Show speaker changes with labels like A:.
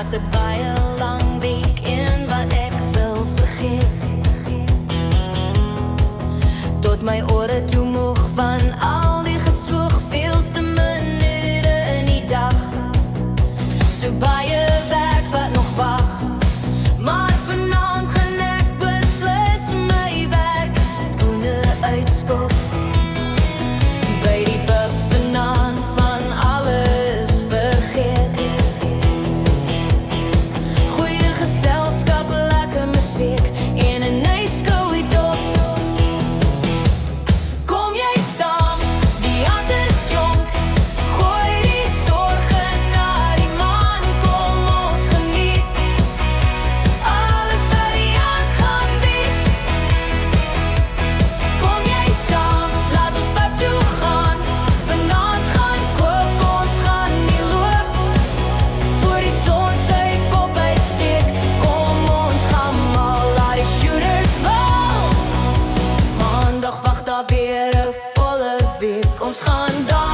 A: Was 'n baie lang week en wat ek wil vergeet. Tot my ore toe moeg van al die geswoeg, veelste minute in die dag. So baie werk wat nog wag, maar vanaand gaan ek beslis my werk skoene uitskop. By die pub vanaand van alles vergeet. Goeie geselskap, lekker musiek en 'n nice koue dop. Kom jy saam, die aand is jonk. Gooi die sorge na die maan, kom ons geniet alles wat die aand gaan bied. Kom jy saam, laat ons pub toe gaan. Vanaand gaan kook, ons gaan nie loop. Voor die son sy kop uitsteek, kom ons gaan mal, laat die shooters val. Maandag wag daar weer 'n volle week, ons gaan dan